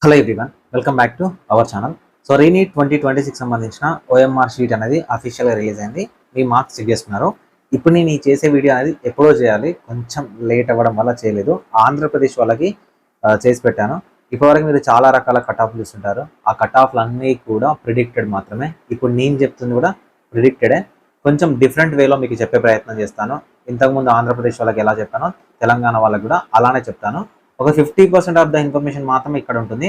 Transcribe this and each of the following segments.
Hello everyone, welcome back to our channel. So re-NEET 2026 సంబంధించిన OMR sheet అనేది అఫీషియల్గా release అయింది. మీ మార్క్స్ చెక్ చేస్తున్నారు. ఇప్పుడు నేను ఈ చేసే వీడియో అనేది ఎప్పుడో చేయాలి, కొంచెం లేట్ అవ్వడం వల్ల చేయలేదు. ఆంధ్రప్రదేశ్ వాళ్ళకి చేసి పెట్టాను. ఇప్పటివరకు మీరు చాలా రకాల కట్ ఆఫ్లు చూస్తుంటారు. ఆ కట్ ఆఫ్లు అన్నీ కూడా ప్రిడిక్టెడ్ మాత్రమే. ఇప్పుడు నేను చెప్తుంది కూడా ప్రిడిక్టెడే. కొంచెం డిఫరెంట్ వేలో మీకు చెప్పే ప్రయత్నం చేస్తాను. ఇంతకుముందు ఆంధ్రప్రదేశ్ వాళ్ళకి ఎలా చెప్పానో తెలంగాణ వాళ్ళకి కూడా అలానే చెప్తాను. ఒక 50% ఆఫ్ ద ఇన్ఫర్మేషన్ మాత్రమే ఇక్కడ ఉంటుంది.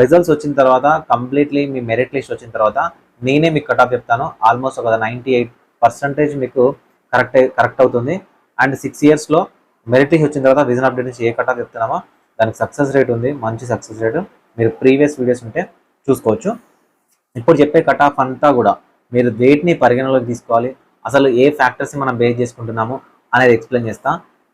రిజల్ట్స్ వచ్చిన తర్వాత కంప్లీట్లీ మీ మెరిట్ లిస్ట్ వచ్చిన తర్వాత నేనే మీకు కట్ ఆఫ్ చెప్తాను. ఆల్మోస్ట్ ఒక 98% మీకు కరెక్ట్ అవుతుంది. అండ్ 6 ఇయర్స్లో మెరిట్ లిస్ట్ వచ్చిన తర్వాత రీజన్ అప్డేట్ నుంచి ఏ కట్ ఆఫ్ చెప్తున్నామో దానికి సక్సెస్ రేట్ ఉంది, మంచి సక్సెస్ రేటు. మీరు ప్రీవియస్ వీడియోస్ ఉంటే చూసుకోవచ్చు. ఇప్పుడు చెప్పే కట్ ఆఫ్ అంతా కూడా మీరు వేటిని పరిగణలోకి తీసుకోవాలి, అసలు ఏ ఫ్యాక్టర్స్ని మనం బేస్ చేసుకుంటున్నాము అనేది ఎక్స్ప్లెయిన్ చేస్తా.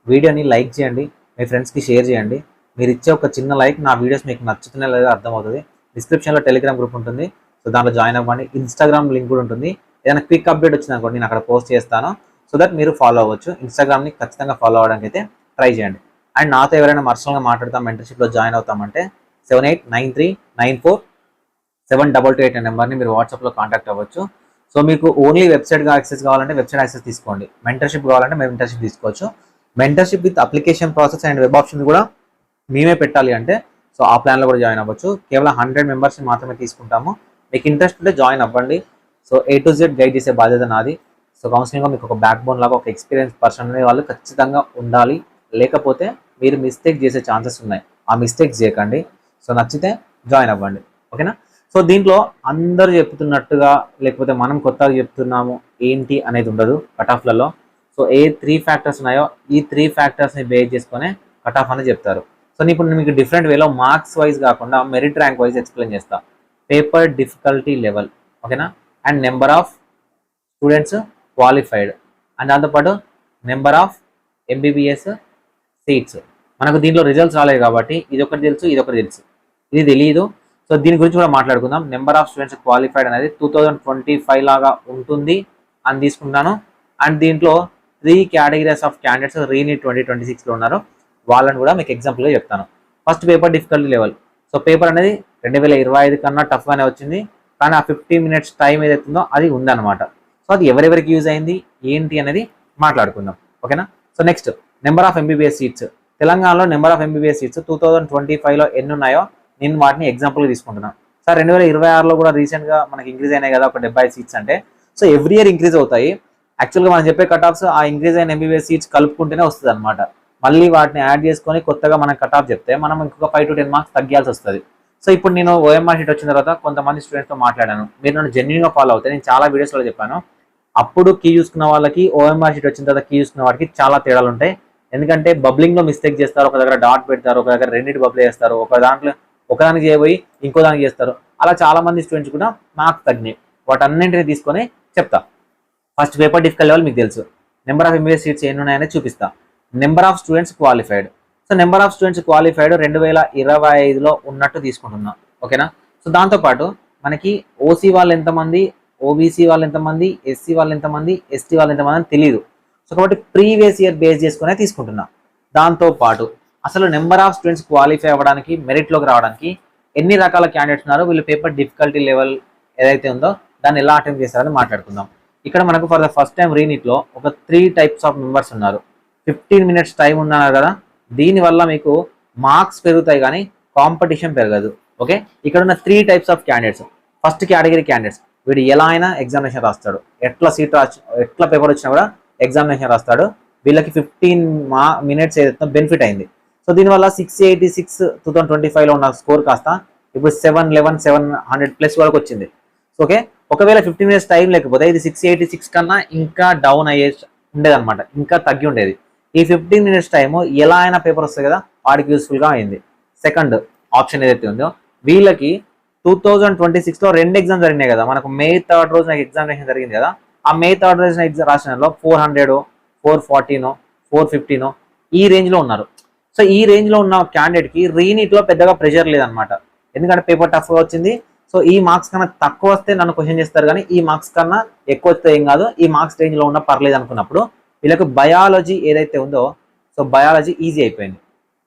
వీడియోని లైక్ చేయండి, మీ ఫ్రెండ్స్కి షేర్ చేయండి. మీరు ఇచ్చే ఒక చిన్న లైక్ నా వీడియోస్ మీకు నచ్చుతున్నా లేదా అర్థమవుతుంది. డిస్క్రిప్షన్లో టెలిగ్రామ్ గ్రూప్ ఉంటుంది, సో దాంట్లో జాయిన్ అవ్వండి. ఇన్స్టాగ్రామ్ లింక్ కూడా ఉంటుంది. ఏదైనా క్విక్ అప్డేట్ వచ్చింది అనుకోండి, నేను అక్కడ పోస్ట్ చేస్తాను, సో దట్ మీరు ఫాలో అవ్వచ్చు. ఇన్స్టాగ్రామ్ని ఖచ్చితంగా ఫాలో అవ్వడానికి అయితే ట్రై చేయండి. అండ్ నాతో ఎవరైనా పర్సనల్గా మాట్లాడతాం, మెంటర్షిప్లో జాయిన్ అవుతామంటే 7893947228 అనే నెంబర్ని మీరు వాట్సాప్లో కాంటాక్ట్ అవ్వచ్చు. సో మీకు ఓన్లీ వెబ్సైట్గా యాక్సెస్ కావాలంటే వెబ్సైట్ యాక్సెస్ తీసుకోండి. మెంటర్షిప్ కావాలంటే మేము మెంటర్షిప్ తీసుకోవచ్చు. Mentorship with application process and web option కూడా మేమే పెట్టాలి అంటే సో ఆ ప్లాన్లో కూడా జాయిన్ అవ్వచ్చు. కేవలం 100 మెంబర్స్ని మాత్రమే తీసుకుంటాము. మీకు ఇంట్రెస్ట్ ఉంటే జాయిన్ అవ్వండి. So A to Z guide చేసే బాధ్యత నాది. సో కౌన్సిలింగ్లో మీకు ఒక బ్యాక్ బోన్ లాగా ఒక ఎక్స్పీరియన్స్ పర్సన్ అనే వాళ్ళు ఖచ్చితంగా ఉండాలి. లేకపోతే మీరు మిస్టేక్ చేసే ఛాన్సెస్ ఉన్నాయి. ఆ మిస్టేక్స్ చేయకండి. సో నచ్చితే జాయిన్ అవ్వండి, ఓకేనా. సో దీంట్లో అందరూ చెప్తున్నట్టుగా లేకపోతే మనం కొత్తగా చెప్తున్నాము ఏంటి అనేది ఉండదు కట్ ఆఫ్లలో. సో ఏ 3 ఫ్యాక్టర్స్ ఉన్నాయో ఈ 3 ఫ్యాక్టర్స్ని బేస్ చేసుకునే కట్ ఆఫ్ అనేది చెప్తారు. సో ఇప్పుడు నేను మీకు డిఫరెంట్ వేలో మార్క్స్ వైజ్ కాకుండా మెరిట్ ర్యాంక్ వైజ్ ఎక్స్ప్లెయిన్ చేస్తా. పేపర్ డిఫికల్టీ లెవెల్, ఓకేనా, and number of students qualified, and దాంతోపాటు నెంబర్ ఆఫ్ MBBS సీట్స్. మనకు దీంట్లో రిజల్ట్స్ రాలేదు కాబట్టి ఇదొకటి తెలుసు, ఇదొకటి తెలుసు, ఇది తెలియదు. సో దీని గురించి కూడా మాట్లాడుకుందాం. నెంబర్ ఆఫ్ స్టూడెంట్స్ క్వాలిఫైడ్ అనేది 2025 లాగా ఉంటుంది అని తీసుకుంటాను. అండ్ దీంట్లో 3 కేటగిరీస్ ఆఫ్ క్యాండిడేట్స్ రీనీట్ 2026లో ఉన్నారు. వాళ్ళని కూడా మీకు ఎగ్జాంపుల్గా చెప్తాను. First paper difficulty level. So paper అనేది 2025 కన్నా టఫ్గానే వచ్చింది, కానీ ఆ 15 minutes టైం ఏదైతుందో అది ఉందన్నమాట. సో అది ఎవరెవరికి యూజ్ అయింది ఏంటి అనేది మాట్లాడుకుందాం, ఓకేనా. So next number of MBBS seats. తెలంగాణలో నెంబర్ ఆఫ్ MBBS సీట్స్ 2025లో ఎన్ని ఉన్నాయో నేను వాటిని ఎగ్జాంపుల్గా తీసుకుంటున్నాను. సార్ 2026లో కూడా రీసెంట్గా మనకి ఇంక్రీజ్ అయినాయి కదా ఒక 70 సీట్స్ అంటే. సో ఎవ్రీ ఇయర్ ఇంక్రీజ్ అవుతాయి. యాక్చువల్గా మనం చెప్పే కట్ ఆఫ్స్ ఆ ఇంక్రీజ్ అయిన MBBS సీట్స్ కలుపుకుంటేనే వస్తుంది అనమాట. మళ్ళీ వాటిని యాడ్ చేసుకొని కొత్తగా మనం కట్ ఆఫ్ చెప్తే మనం ఇంకొక 5 to 10 మార్క్స్ తగ్గాల్సి వస్తుంది. సో ఇప్పుడు నేను OMR షీట్ వచ్చిన తర్వాత కొంతమంది స్టూడెంట్స్తో మాట్లాడాను. మీరు నన్ను జెన్యున్గా ఫాలో అవుతాయి. నేను చాలా వీడియోస్లో చెప్పాను. అప్పుడు కీ చూసుకున్న వాళ్ళకి OMR షీట్ వచ్చిన తర్వాత కీ చూసుకున్న వాటికి చాలా తేడాలు ఉంటాయి. ఎందుకంటే బబ్లింగ్లో మిస్టేక్ చేస్తారు, ఒక దగ్గర డాట్ పెడతారు, ఒక దగ్గర రెండింటి బబుల్ చేస్తారు, ఒకదానికి చేయబోయి ఇంకో దానికి చేస్తారు. అలా చాలా మంది స్టూడెంట్స్ కూడా మార్క్స్ తగ్గినాయి. వాటన్నింటినీ తీసుకొని చెప్తా. ఫస్ట్ పేపర్ డిఫికల్ట్ లెవెల్ మీకు తెలుసు. నెంబర్ ఆఫ్ MBBS సీట్స్ ఎన్ని ఉన్నాయని చూపిస్తా. Number of students qualified. So number of students qualified 2025లో ఉన్నట్టు తీసుకుంటున్నాం, ఓకేనా. సో దాంతోపాటు మనకి OC వాళ్ళు ఎంతమంది, OBC వాళ్ళు ఎంతమంది, SC వాళ్ళు ఎంతమంది, ST వాళ్ళు ఎంతమంది అని తెలియదు. సో కాబట్టి ప్రీవియస్ ఇయర్ బేస్ చేసుకునే తీసుకుంటున్నా. దాంతోపాటు అసలు నెంబర్ ఆఫ్ స్టూడెంట్స్ క్వాలిఫై అవ్వడానికి మెరిట్లోకి రావడానికి ఎన్ని రకాల క్యాండిడేట్స్ ఉన్నారో, వీళ్ళు పేపర్ డిఫికల్టీ లెవెల్ ఏదైతే ఉందో దాన్ని ఎలా అటెంప్ట్ చేస్తారని మాట్లాడుకుందాం. ఇక్కడ మనకు ఫర్ ద ఫస్ట్ టైం రీనీట్లో ఒక 3 types ఆఫ్ మెంబర్స్ ఉన్నారు. 15 minutes టైం ఉన్నారు కదా, దీనివల్ల మీకు మార్క్స్ పెరుగుతాయి కానీ కాంపిటీషన్ పెరగదు, ఓకే. ఇక్కడ ఉన్న 3 types of candidates. First category candidates, వీడు ఎలా అయినా ఎగ్జామినేషన్ రాస్తాడు, ఎట్లా పేపర్ వచ్చినా కూడా ఎగ్జామినేషన్ రాస్తాడు. వీళ్ళకి 15 minutes ఏదైతే బెనిఫిట్ అయింది. సో దీనివల్ల 686 2025లో ఉన్న స్కోర్ కాస్త ఇప్పుడు 711 వరకు వచ్చింది. ఓకే, ఒకవేళ 15 minutes టైం లేకపోతే ఇది 686 కన్నా ఇంకా డౌన్ అయ్యే ఉండేదన్నమాట, ఇంకా తగ్గి ఉండేది. ఈ 15 minutes టైము ఎలా అయినా పేపర్ వస్తుంది కదా, వాడికి యూస్ఫుల్గా అయింది. సెకండ్ ఆప్షన్ ఏదైతే ఉందో, వీళ్ళకి 2026లో 2 ఎగ్జామ్స్ జరిగినాయి కదా. మనకు May 3rd రోజు నాకు ఎగ్జామినేషన్ జరిగింది కదా. ఆ May 3rd రోజున ఎగ్జామ్ రాసినలో 400, 440, 415 ఈ రేంజ్లో ఉన్నారు. సో ఈ రేంజ్లో ఉన్న క్యాండిడేట్కి రీనీట్లో పెద్దగా ప్రెషర్ లేదనమాట, ఎందుకంటే పేపర్ టఫ్గా వచ్చింది. సో ఈ మార్క్స్ కన్నా తక్కువ వస్తే నన్ను క్వశ్చన్ చేస్తారు, కానీ ఈ మార్క్స్ కన్నా ఎక్కువ వస్తే ఏం కాదు, ఈ మార్క్స్ రేంజ్లో ఉన్న పర్లేదు అనుకున్నప్పుడు వీళ్ళకి బయాలజీ ఏదైతే ఉందో, సో బయాలజీ ఈజీ అయిపోయింది,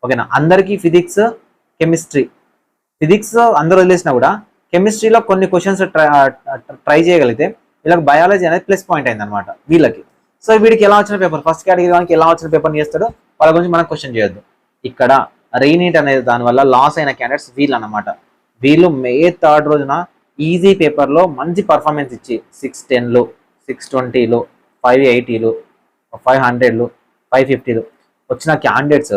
ఓకేనా. అందరికీ ఫిజిక్స్, కెమిస్ట్రీ ఫిజిక్స్ అందరూ వదిలేసినా కూడా కెమిస్ట్రీలో కొన్ని క్వశ్చన్స్ ట్రై చేయగలిగితే వీళ్ళకి బయాలజీ అనేది ప్లస్ పాయింట్ అయింది అనమాట వీళ్ళకి. సో వీడికి ఎలా వచ్చిన పేపర్, ఫస్ట్ కేటగిరీ వానికి ఎలా వచ్చిన పేపర్ని చేస్తాడో వాళ్ళ గురించి మనం క్వశ్చన్ చేయొద్దు. ఇక్కడ రీనీట్ అనేది దానివల్ల లాస్ అయిన క్యాండిడేట్స్ వీళ్ళు అనమాట. వీళ్ళు మే 3 రోజున ఈజీ పేపర్లో మంచి పర్ఫార్మెన్స్ ఇచ్చి 610లు 620లు 580లు 500లు 550లు వచ్చిన క్యాండిడేట్స్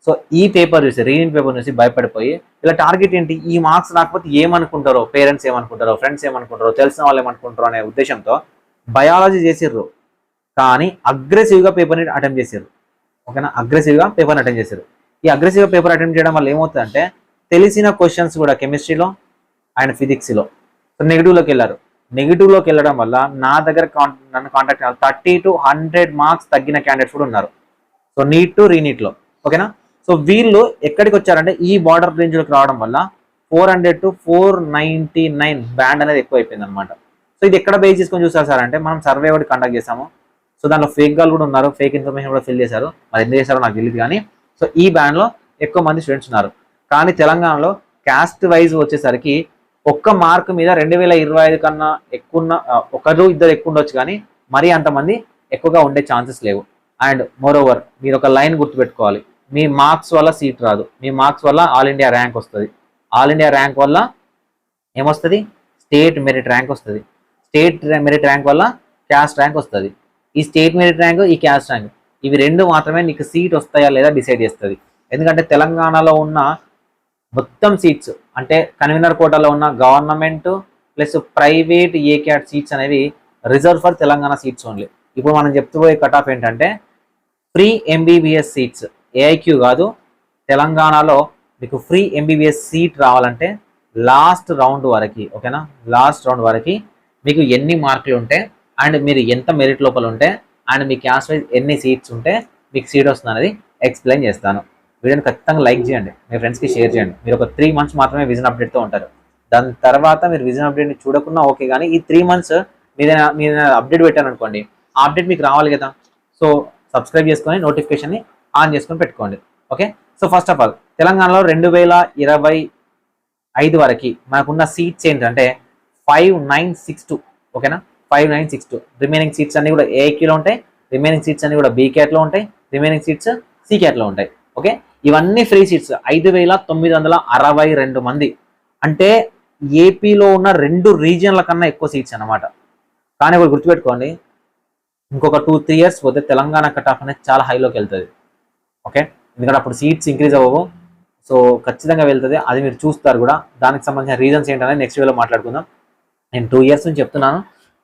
సో ఈ పేపర్ చూసి రీడింగ్ పేపర్ చూసి భయపడిపోయి ఇలా టార్గెట్ ఏంటి, ఈ మార్క్స్ రాకపోతే ఏమనుకుంటారో, పేరెంట్స్ ఏమనుకుంటారో, ఫ్రెండ్స్ ఏమనుకుంటారో, తెలిసిన వాళ్ళు ఏమనుకుంటారో అనే ఉద్దేశంతో బయాలజీ చేసిర్రు. కానీ అగ్రెసివ్గా పేపర్ని అటెంప్ట్ చేశారు. ఓకేనా, అగ్రెసివ్గా పేపర్ని అటెంప్ట్ చేశారు. ఈ అగ్రెసివ్గా పేపర్ అటెంప్ట్ చేయడం వల్ల ఏమవుతుందంటే తెలిసిన క్వశ్చన్స్ కూడా కెమిస్ట్రీలో అండ్ ఫిజిక్స్లో నెగిటివ్లోకి వెళ్ళారు. నెగిటివ్లోకి వెళ్ళడం వల్ల నా దగ్గర నన్ను కాంటాక్ట్ 30 to 100 మార్క్స్ తగ్గిన క్యాండిడేట్స్ కూడా ఉన్నారు. సో నీట్ టు రీనీట్లో. ఓకేనా, సో వీళ్ళు ఎక్కడికి వచ్చారంటే ఈ బార్డర్ రేంజ్లోకి రావడం వల్ల 400 to 499 బ్యాండ్ అనేది ఎక్కువ అయిపోయింది అనమాట. సో ఇది ఎక్కడ బేస్ చేసుకొని చూసారు సార్ అంటే మనం సర్వే ఒకటి కండక్ట్ చేసాము. సో దాంట్లో ఫేక్ గాలు కూడా ఉన్నారు, ఫేక్ ఇన్ఫర్మేషన్ కూడా ఫిల్ చేశారు. మరి ఎందుకు చేశారో నాకు తెలియదు. కానీ సో ఈ బ్యాండ్లో ఎక్కువ మంది స్టూడెంట్స్ ఉన్నారు. కానీ తెలంగాణలో క్యాస్ట్ వైజ్ వచ్చేసరికి ఒక్క మార్క్ మీద 2025 కన్నా ఎక్కువ ఒకరు ఇద్దరు ఎక్కువ ఉండొచ్చు, కానీ మరీ అంతమంది ఎక్కువగా ఉండే ఛాన్సెస్ లేవు. అండ్ మోర్ ఓవర్ మీరు ఒక లైన్ గుర్తుపెట్టుకోవాలి, మీ మార్క్స్ వల్ల సీట్ రాదు, మీ మార్క్స్ వల్ల ఆల్ ఇండియా ర్యాంక్ వస్తుంది. ఆల్ ఇండియా ర్యాంక్ వల్ల ఏమొస్తుంది, స్టేట్ మెరిట్ ర్యాంక్ వస్తుంది. స్టేట్ మెరిట్ ర్యాంక్ వల్ల క్యాస్ట్ ర్యాంక్ వస్తుంది. ఈ స్టేట్ మెరిట్ ర్యాంక్, ఈ క్యాస్ట్ ర్యాంక్, ఇవి రెండు మాత్రమే నీకు సీట్ వస్తాయా లేదా డిసైడ్ చేస్తుంది. ఎందుకంటే తెలంగాణలో ఉన్న మొత్తం సీట్స్ అంటే కన్వీనర్ కోటాలో ఉన్న గవర్నమెంట్ ప్లస్ ప్రైవేట్ ఏ క్యాట్ సీట్స్ అనేవి reserve for Telangana seats only. ఇప్పుడు మనం చెప్తుపోయే కట్ ఆఫ్ ఏంటంటే ఫ్రీ ఎంబీబీఎస్ సీట్స్, ఏఐక్యూ కాదు. తెలంగాణలో మీకు ఫ్రీ ఎంబీబీఎస్ సీట్ రావాలంటే లాస్ట్ రౌండ్ వరకు, ఓకేనా, లాస్ట్ రౌండ్ వరకు మీకు ఎన్ని మార్కులు ఉంటే అండ్ మీరు ఎంత మెరిట్ లోపల ఉంటే అండ్ మీ క్యాస్ట్ వైజ్ ఎన్ని సీట్స్ ఉంటే మీకు సీట్ వస్తుంది అనేది ఎక్స్ప్లెయిన్ చేస్తాను. వీడియోని ఖచ్చితంగా లైక్ చేయండి, మీ ఫ్రెండ్స్కి షేర్ చేయండి. మీరు ఒక 3 months మాత్రమే విజన్ అప్డేట్తో ఉంటారు. దాని తర్వాత మీరు విజన్ అప్డేట్ని చూడకుండా ఓకే, కానీ ఈ 3 months మీద అప్డేట్ పెట్టాను అనుకోండి, ఆ అప్డేట్ మీకు రావాలి కదా. సో సబ్స్క్రైబ్ చేసుకొని నోటిఫికేషన్ని ఆన్ చేసుకొని పెట్టుకోండి. Okay, so first of all తెలంగాణలో 2025 వరకు మనకున్న సీట్స్ ఏంటంటే 5962. ఓకేనా, 5962. రిమైనింగ్ సీట్స్ అన్ని కూడా ఏఐక్యూలో ఉంటాయి, రిమైనింగ్ సీట్స్ అన్ని కూడా బీ క్యాట్లో ఉంటాయి, రిమైనింగ్ సీట్స్ సి క్యాట్లో ఉంటాయి. ఓకే, ఇవన్నీ ఫ్రీ సీట్స్ 5962 మంది. అంటే ఏపీలో ఉన్న 2 రీజియన్ల కన్నా ఎక్కువ సీట్స్ అన్నమాట. కానీ ఒకటి గుర్తుపెట్టుకోండి, ఇంకొక 2-3 years పోతే తెలంగాణ కట్ ఆఫ్ అనేది చాలా హైలోకి వెళ్తుంది. ఓకే, ఎందుకంటే అప్పుడు సీట్స్ ఇంక్రీజ్ అవ్వవు. సో ఖచ్చితంగా వెళ్తుంది, అది మీరు చూస్తారు కూడా. దానికి సంబంధించిన రీజన్స్ ఏంటనేది నెక్స్ట్ వీడియోలో మాట్లాడుకుందాం. నేను 2 years నుంచి చెప్తున్నాను,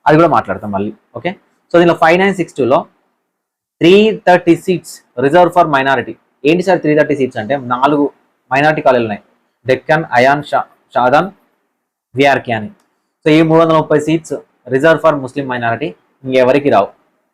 అది కూడా మాట్లాడతాం మళ్ళీ. ఓకే, సో దీనిలో 5962లో 330 సీట్స్ రిజర్వ్ ఫర్ మైనారిటీ. ఏంటి సార్ 330 సీట్స్ అంటే 4 మైనారిటీ కాలేజీలు ఉన్నాయి, డెక్కన్, అయాన్, షాదాన్, విఆర్కే అని. సో ఈ 330 seats reserve for Muslim minority, ఇంకెవరికి రావు.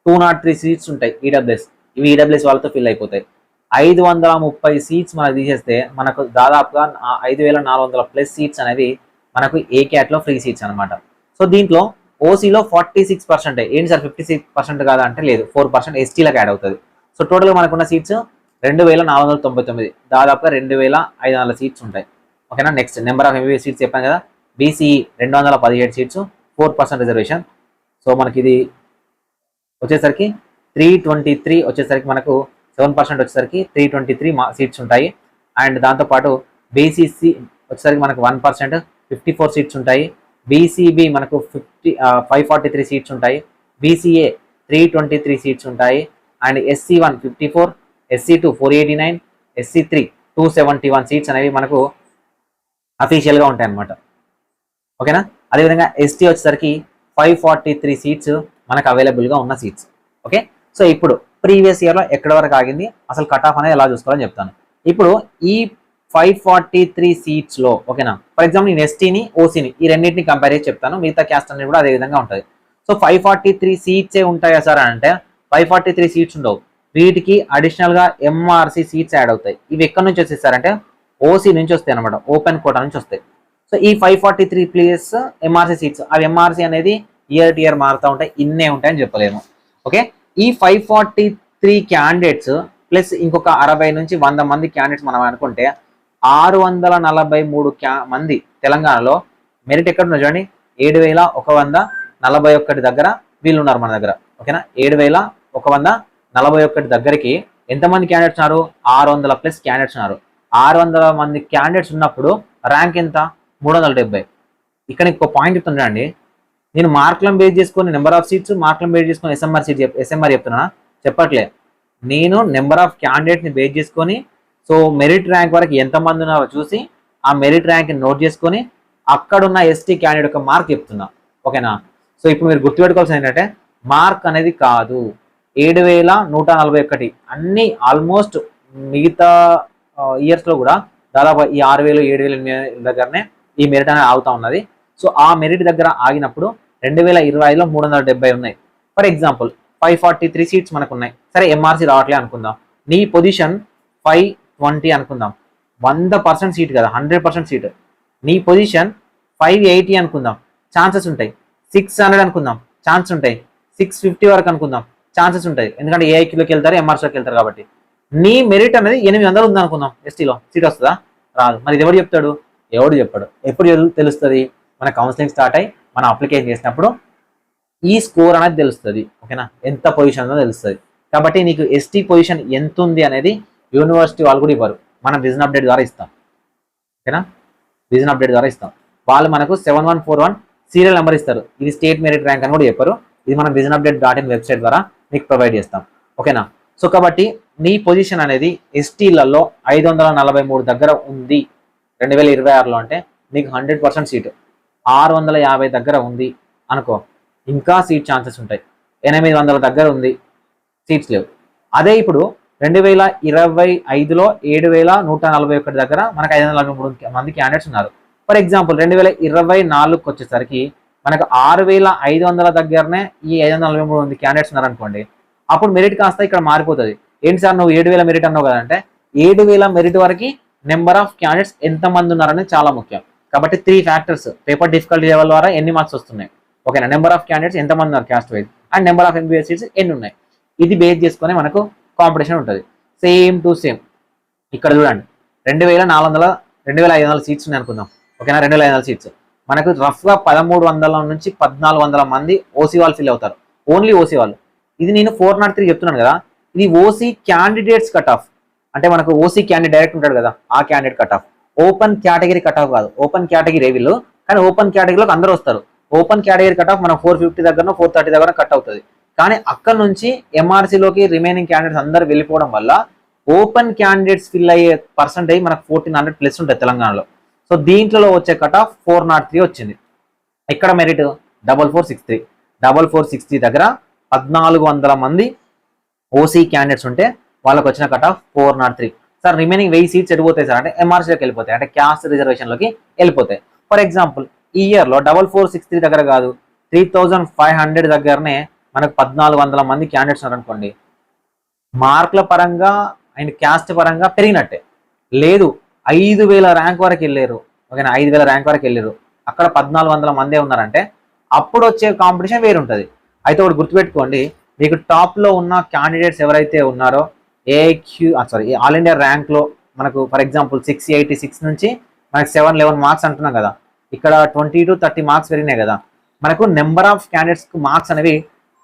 203 సీట్స్ ఉంటాయి ఈడబ్ల్యూఎస్, ఇవి ఈడబ్ల్యూఎస్ వాళ్ళతో ఫిల్ అయిపోతాయి. 530 సీట్స్ మనకు తీసేస్తే మనకు దాదాపుగా 5400+ సీట్స్ అనేవి మనకు ఏ క్యాట్లో ఫ్రీ సీట్స్ అనమాట. సో దీంట్లో ఓసీలో 46%. ఏంటి సార్ 56% కాదా అంటే లేదు, 4% ఎస్టీలకు యాడ్ అవుతుంది. సో టోటల్గా మనకున్న సీట్స్ 2499, దాదాపుగా 2500 సీట్స్ ఉంటాయి. ఓకేనా, next number of MBBS seats చెప్పాను కదా. BCE 217 seats, 4% reservation. సో మనకి ఇది వచ్చేసరికి 323 వచ్చేసరికి మనకు 7% వచ్చేసరికి 323 సీట్స్ ఉంటాయి. అండ్ దాంతోపాటు బీసీసీ వచ్చేసరికి మనకు 1%, 54 సీట్స్ ఉంటాయి. బీసీబీ మనకు 543 సీట్స్ ఉంటాయి. బీసీఏ 323 సీట్స్ ఉంటాయి. And SC1 54, SC2 489, SC3 271 seats అనేవి మనకు అఫీషియల్గా ఉంటాయి అన్నమాట. ఓకేనా, అదేవిధంగా ఎస్టీ వచ్చేసరికి 543 సీట్స్ మనకు అవైలబుల్గా ఉన్న సీట్స్. ఓకే, సో ఇప్పుడు ప్రీవియస్ ఇయర్లో ఎక్కడి వరకు ఆగింది, అసలు కట్ ఆఫ్ అనేది ఎలా చూసుకోవాలని చెప్తాను. ఇప్పుడు ఈ 543 సీట్స్లో ఓకేనా, ఫర్ ఎగ్జాంపుల్ నేను ఎస్టీని, ఓసీని ఈ రెండింటిని కంపేర్ చేసి చెప్తాను. మిగతా క్యాస్ట్ అనేది కూడా అదే విధంగా ఉంటుంది. సో 543 సీట్సే ఉంటాయా సార్ అంటే 543 సీట్స్ ఉండవు. వీటికి అడిషనల్గా ఎంఆర్సీ సీట్స్ యాడ్ అవుతాయి. ఇవి ఎక్కడి నుంచి వచ్చేస్తారంటే ఓసీ నుంచి వస్తాయి అనమాట, ఓపెన్ కోటా నుంచి వస్తాయి. సో ఈ 543 ప్లేస్ ఎంఆర్సీ సీట్స్, అవి ఎంఆర్సీ అనేది ఇయర్ టు ఇయర్ మారుతూ ఉంటాయి, ఇన్నే ఉంటాయని చెప్పలేము. ఓకే, ఈ 543 క్యాండిడేట్స్ ప్లస్ ఇంకొక 60 నుంచి 100 మంది క్యాండిడేట్స్ మనం అనుకుంటే 643 మంది తెలంగాణలో మెరిట్ ఎక్కడ ఉన్నారు చూడండి, 7,141 దగ్గర వీళ్ళు ఉన్నారు మన దగ్గర. ఓకేనా, 7,141 దగ్గరికి ఎంతమంది క్యాండిడేట్స్ ఉన్నారు? 600+ క్యాండిడేట్స్ ఉన్నారు. 600 మంది క్యాండిడేట్స్ ఉన్నప్పుడు ర్యాంక్ ఎంత? 370. ఇక్కడ ఇంకో పాయింట్ చెప్తున్నాండి, నేను మార్కులను బేస్ చేసుకొని నెంబర్ ఆఫ్ సీట్స్, మార్కులను బేస్ చేసుకొని ఎస్ఎంఆర్ చెప్తున్నా చెప్పట్లే. నేను నెంబర్ ఆఫ్ క్యాండిడేట్ని బేస్ చేసుకొని, సో మెరిట్ ర్యాంక్ వరకు ఎంతమంది ఉన్నారో చూసి ఆ మెరిట్ ర్యాంక్ని నోట్ చేసుకొని అక్కడున్న ఎస్టీ క్యాండిడేట్ యొక్క మార్క్ చెప్తున్నా. ఓకేనా, సో ఇప్పుడు మీరు గుర్తుపెట్టుకోవాల్సింది ఏంటంటే మార్క్ అనేది కాదు, 7,141 అన్ని ఆల్మోస్ట్ మిగతా ఇయర్స్లో కూడా దాదాపు ఈ 6,000, 7,000 దగ్గరనే ఈ మెరిట్ అనేది ఆగుతూ ఉన్నది. సో ఆ మెరిట్ దగ్గర ఆగినప్పుడు 2025లో 370 ఉన్నాయి. ఫర్ ఎగ్జాంపుల్ 543 సీట్స్ మనకు ఉన్నాయి. సరే ఎంఆర్సీ రావట్లే అనుకుందాం, నీ పొజిషన్ 520 అనుకుందాం, 100% సీట్ కదా, 100% సీట్. నీ పొజిషన్ 580 అనుకుందాం, ఛాన్సెస్ ఉంటాయి. 600 అనుకుందాం, ఛాన్స్ ఉంటాయి. 650 వరకు అనుకుందాం, ఛాన్సెస్ ఉంటాయి. ఎందుకంటే ఏఐక్యూలోకి వెళ్తారు, ఎంఆర్సీలోకి వెళ్తారు కాబట్టి. నీ మెరిట్ అనేది 800 ఉంది అనుకుందాం, ఎస్టీలో సీట్ వస్తుందా? రాదు. మరి ఇది ఎవరు చెప్తాడు? ఎవడు చెప్పాడు. ఎప్పుడు తెలుస్తుంది? మన కౌన్సిలింగ్ స్టార్ట్ అయ్యి మనం అప్లికేషన్ చేసినప్పుడు ఈ స్కోర్ అనేది తెలుస్తుంది. ఓకేనా, ఎంత పొజిషన్ ఉందో తెలుస్తుంది. కాబట్టి నీకు ఎస్టీ పొజిషన్ ఎంత ఉంది అనేది యూనివర్సిటీ వాళ్ళు కూడా ఇవ్వరు, మనం విజన్ అప్డేట్ ద్వారా ఇస్తాం. ఓకేనా, విజన్ అప్డేట్ ద్వారా ఇస్తాం. వాళ్ళు మనకు 7141 సీరియల్ నెంబర్ ఇస్తారు. ఇది స్టేట్ మెరిట్ ర్యాంక్ అని కూడా చెప్పారు. ఇది మనం విజన్ అప్డేట్ .in వెబ్సైట్ ద్వారా మీకు ప్రొవైడ్ చేస్తాం. ఓకేనా, సో కాబట్టి నీ పొజిషన్ అనేది ఎస్టీలలో 543 దగ్గర ఉంది 2026లో అంటే నీకు 100% సీటు. 650 దగ్గర ఉంది అనుకో, ఇంకా సీట్ ఛాన్సెస్ ఉంటాయి. 800 దగ్గర ఉంది, సీట్స్ లేవు. అదే ఇప్పుడు 2025లో 7,141 దగ్గర మనకు 543 మంది క్యాండిడేట్స్ ఉన్నారు. ఫర్ ఎగ్జాంపుల్ 2024కి వచ్చేసరికి మనకు 6,500 దగ్గరనే ఈ 543 మంది క్యాండిడేట్స్ ఉన్నారు అనుకోండి. అప్పుడు మెరిట్ కాస్త ఇక్కడ మారిపోతుంది. ఏంటి సార్ నువ్వు 7,000 మెరిట్ అన్నావు కదంటే, 7,000 మెరిట్ వరకు నెంబర్ ఆఫ్ క్యాండిడేట్స్ ఎంతమంది ఉన్నారనేది చాలా ముఖ్యం. కాబట్టి 3 ఫ్యాక్టర్స్, పేపర్ డిఫికల్టీ లెవెల్ ద్వారా ఎన్ని మార్క్స్ వస్తున్నాయి, ఓకేనా, నెంబర్ ఆఫ్ క్యాండిడేట్స్ ఎంతమంది ఉన్నారు caste wise, and number of MBBS seats ఎన్ని ఉన్నాయి. ఇది బేస్ చేసుకొని మనకు కాంపిటీషన్ ఉంటుంది. సేమ్ టు సేమ్ ఇక్కడ చూడండి, 2,500 సీట్స్ ఉన్నాయి అనుకుందాం. ఓకేనా, 2,500 సీట్స్ మనకు రఫ్గా 1,300 నుంచి 1,400 మంది ఓసీ వాళ్ళు ఫిల్ అవుతారు, ఓన్లీ ఓసీ వాళ్ళు. ఇది నేను 403 చెప్తున్నాను కదా, ఇది ఓసీ క్యాండిడేట్స్ కట్ ఆఫ్. అంటే మనకు ఓసీ క్యాండిడేట్ డైరెక్ట్ ఉంటాడు కదా, ఆ candidate cut off. Open category cut off కాదు, ఓపెన్ కేటగిరీ వీళ్ళు, కానీ ఓపెన్ కేటగిరీలోకి అందరూ వస్తారు. ఓపెన్ కేటగిరీ కట్ ఆఫ్ మనం 450 దగ్గర 430 దగ్గర కట్ అవుతుంది. కానీ అక్కడ నుంచి ఎంఆర్సీలోకి రిమైనింగ్ క్యాండిడేట్స్ అందరు వెళ్ళిపోవడం వల్ల ఓపెన్ క్యాండిడేట్స్ ఫిల్ అయ్యే పర్సంటేజ్ మనకు 1,400+ ఉంటుంది తెలంగాణలో. సో దీంట్లో వచ్చే కట్ ఆఫ్ 403 వచ్చింది. ఇక్కడ మెరిట్ 4,463 దగ్గర 1,400 మంది ఓసీ క్యాండిడేట్స్ ఉంటే వాళ్ళకి వచ్చిన cut off 403. Sir remaining 1000 seats ఎడిపోతాయి సార్ అంటే ఎంఆర్సీలోకి వెళ్ళిపోతాయి, అంటే క్యాస్ట్ రిజర్వేషన్లోకి వెళ్ళిపోతాయి. ఫర్ ఎగ్జాంపుల్ ఈ ఇయర్లో 4,463 దగ్గర కాదు, 3,500 దగ్గరనే మనకు 1,400 మంది క్యాండిడేట్స్ ఉన్నారు అనుకోండి. మార్కుల పరంగా అండ్ క్యాస్ట్ పరంగా పెరిగినట్టే. లేదు 5,000 ర్యాంక్ వరకు వెళ్ళారు, ఓకేనా, 5,000 ర్యాంక్ వరకు వెళ్ళారు, అక్కడ 1,400 మందే ఉన్నారంటే అప్పుడు వచ్చే కాంపిటీషన్ వేరుంటుంది. అయితే ఒకటి గుర్తుపెట్టుకోండి, మీకు టాప్లో ఉన్న క్యాండిడేట్స్ ఎవరైతే ఉన్నారో ఆల్ ఇండియా ర్యాంక్లో మనకు ఫర్ ఎగ్జాంపుల్ 686 నుంచి మనకు 711 మార్క్స్ అంటున్నాం కదా, ఇక్కడ 20 to 30 మార్క్స్ పెరిగినాయి కదా, మనకు నెంబర్ ఆఫ్ క్యాండిడేట్స్కి మార్క్స్ అనేవి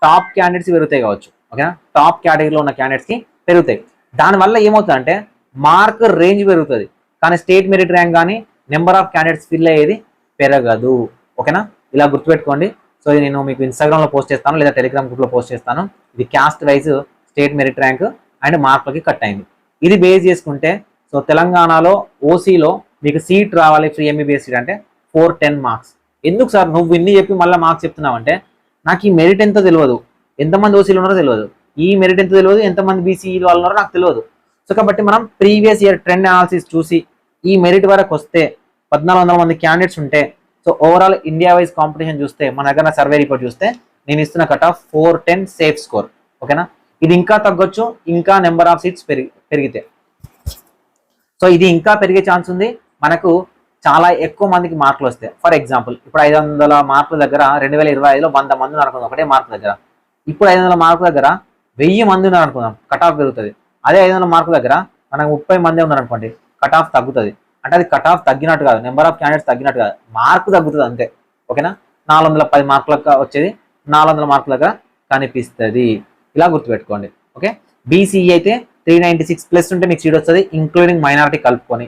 టాప్ క్యాండిడేట్స్ పెరుగుతాయి కావచ్చు. ఓకేనా, టాప్ కేటగిరీలో ఉన్న క్యాండిడేట్స్కి పెరుగుతాయి. దానివల్ల ఏమవుతుంది అంటే మార్క్ రేంజ్ పెరుగుతుంది, కానీ స్టేట్ మెరిట్ ర్యాంక్ కానీ నెంబర్ ఆఫ్ క్యాండిడేట్స్ ఫిల్ అయ్యేది పెరగదు. ఓకేనా, ఇలా గుర్తుపెట్టుకోండి. సో ఇది నేను మీకు ఇన్స్టాగ్రామ్లో పోస్ట్ చేస్తాను లేదా టెలిగ్రామ్ గ్రూప్లో పోస్ట్ చేస్తాను. ఇది caste wise state merit rank and మార్కులకి కట్ అయింది. ఇది బేస్ చేసుకుంటే సో తెలంగాణలో ఓసీలో మీకు సీట్ రావాలి ఫ్రీ ఎంబీబీఎస్ సీట్ అంటే 410 మార్క్స్. ఎందుకు సార్ నువ్వు ఇన్ని చెప్పి మళ్ళీ మార్క్స్ చెప్తున్నావు అంటే, నాకు ఈ మెరిట్ ఎంతో తెలియదు, ఎంతమంది ఓసీలు ఉన్నారో తెలియదు, ఈ మెరిట్ ఎంతో తెలియదు, ఎంతమంది బీసీఈలు వాళ్ళు ఉన్నారో నాకు తెలియదు. సో కాబట్టి మనం ప్రీవియస్ ఇయర్ ట్రెండ్ అనాలిసిస్ చూసి ఈ మెరిట్ వరకు వస్తే 1,400 మంది క్యాండిడేట్స్ ఉంటే, so overall India wise competition చూస్తే మన దగ్గర సర్వే రిపోర్ట్ చూస్తే నేను ఇస్తున్న కట్ ఆఫ్ 410 సేఫ్ స్కోర్. ఓకేనా, ఇది ఇంకా తగ్గొచ్చు, ఇంకా నెంబర్ ఆఫ్ సీట్స్ పెరిగితే. సో ఇది ఇంకా పెరిగే ఛాన్స్ ఉంది, మనకు చాలా ఎక్కువ మందికి మార్కులు వస్తాయి. ఫర్ ఎగ్జాంపుల్ ఇప్పుడు 500 మార్కుల దగ్గర 2025లో 100 మంది ఉన్నారు అనుకుందాం ఒకటే మార్కుల దగ్గర. ఇప్పుడు 500 మార్కుల దగ్గర 1000 మంది ఉన్నారు అనుకుందాం, కట్ ఆఫ్ పెరుగుతుంది. అదే 500 మార్కుల దగ్గర మనకు 30 మంది ఉన్నారు అనుకోండి, కట్ ఆఫ్ తగ్గుతుంది. అంటే అది కట్ ఆఫ్ తగ్గినట్టు కాదు, నెంబర్ ఆఫ్ క్యాండిడేట్స్ తగ్గినట్టు కాదు, మార్కు తగ్గుతుంది అంతే. ఓకేనా, 410 మార్కులకు వచ్చేది 400 మార్కులుగా కనిపిస్తుంది. ఇలా గుర్తుపెట్టుకోండి. ఓకే, బీసీఈ అయితే 396 ప్లస్ ఉంటే మీకు సీట్ వస్తుంది, ఇంక్లూడింగ్ మైనారిటీ కలుపుకొని.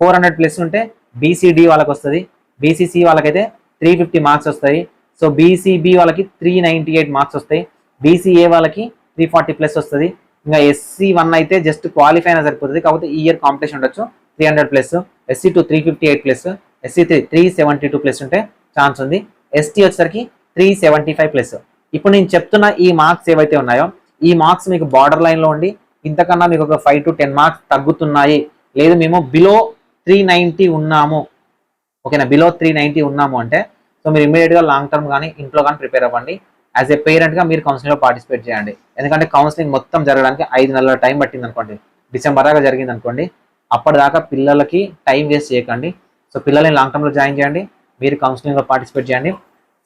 400 ప్లస్ ఉంటే బీసీడీ వాళ్ళకి వస్తుంది, బీసీసీ వాళ్ళకైతే 350 మార్క్స్ వస్తాయి. సో బీసీబీ వాళ్ళకి 398 మార్క్స్ వస్తాయి, బీసీఏ వాళ్ళకి 340 ప్లస్ వస్తుంది. ఇంకా SC1 అయితే జస్ట్ క్వాలిఫై అయినా సరిపోతుంది, కాకపోతే ఈ ఇయర్ కాంపిటీషన్ ఉండొచ్చు 300 plus, SC2 358 plus, SC3 372 plus ఉంటే ఛాన్స్ ఉంది, ST వచ్చేసరికి 375 ప్లస్. ఇప్పుడు నేను చెప్తున్న ఈ మార్క్స్ ఏవైతే ఉన్నాయో ఈ మార్క్స్ మీకు బార్డర్ లైన్లో ఉండి ఇంతకన్నా మీకు ఒక 5 to 10 మార్క్స్ తగ్గుతున్నాయి, లేదు మేము బిలో 390 ఉన్నాము, ఓకేనా, బిలో 390 ఉన్నాము అంటే సో మీరు ఇమీడియట్గా లాంగ్ టర్మ్ కానీ ఇంట్లో కానీ ప్రిపేర్ అవ్వండి. యాజ్ ఏ పేరెంట్గా మీరు కౌన్సిలింగ్లో పార్టిసిపేట్ చేయండి. ఎందుకంటే కౌన్సిలింగ్ మొత్తం జరగడానికి 5 నెలల టైం పట్టింది అనుకోండి, డిసెంబర్ దాకా జరిగింది అనుకోండి, అప్పటిదాకా పిల్లలకి టైం వేస్ట్ చేయకండి. సో పిల్లల్ని లాంగ్ టర్మ్లో జాయిన్ చేయండి, మీరు కౌన్సిలింగ్లో పార్టిసిపేట్ చేయండి.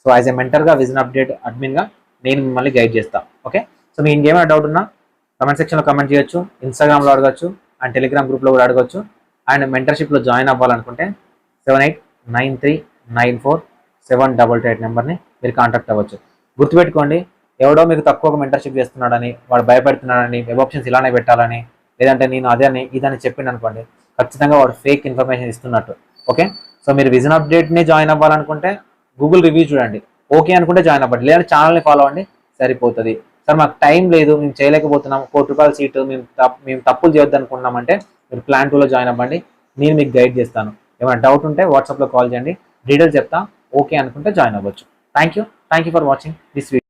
సో యాజ్ ఏ మెంటర్గా, విజన్ అప్డేట్ అడ్మిన్గా నేను మిమ్మల్ని గైడ్ చేస్తాను. ఓకే, సో మీకు ఇంకేమైనా డౌట్ ఉన్నా కమెంట్ సెక్షన్లో కమెంట్ చేయొచ్చు, ఇన్స్టాగ్రామ్లో అడగచ్చు, అండ్ టెలిగ్రామ్ గ్రూప్లో కూడా అడగచ్చు. అండ్ మెంటర్షిప్లో జాయిన్ అవ్వాలనుకుంటే 78939478 నెంబర్ని మీరు కాంటాక్ట్ అవ్వచ్చు. గుర్తుపెట్టుకోండి, ఎవడో మీకు తక్కువ మెంటర్షిప్ చేస్తున్నాడని, వాడు భయపెడుతున్నాడని, వెబ్ ఆప్షన్స్ ఇలానే పెట్టాలని, లేదంటే నేను అదే అని ఇదని చెప్పింది అనుకోండి, ఖచ్చితంగా వాడు ఫేక్ ఇన్ఫర్మేషన్ ఇస్తున్నట్టు. ఓకే, సో మీరు విజన్ అప్డేట్ని జాయిన్ అవ్వాలనుకుంటే గూగుల్ రివ్యూ చూడండి, ఓకే అనుకుంటే జాయిన్ అవ్వండి, లేదంటే ఛానల్ని ఫాలో అవ్వండి, సరిపోతుంది. సార్ మాకు టైం లేదు, మేము చేయలేకపోతున్నాం, ₹1 సీటు, మేము తప్పులు చేయొద్దు అనుకున్నామంటే మీరు ప్లాన్ 2లో జాయిన్ అవ్వండి, నేను మీకు గైడ్ చేస్తాను. ఏమైనా డౌట్ ఉంటే వాట్సాప్లో కాల్ చేయండి, డీటెయిల్స్ చెప్తా, ఓకే అనుకుంటే జాయిన్ అవ్వచ్చు. Thank you for watching this video.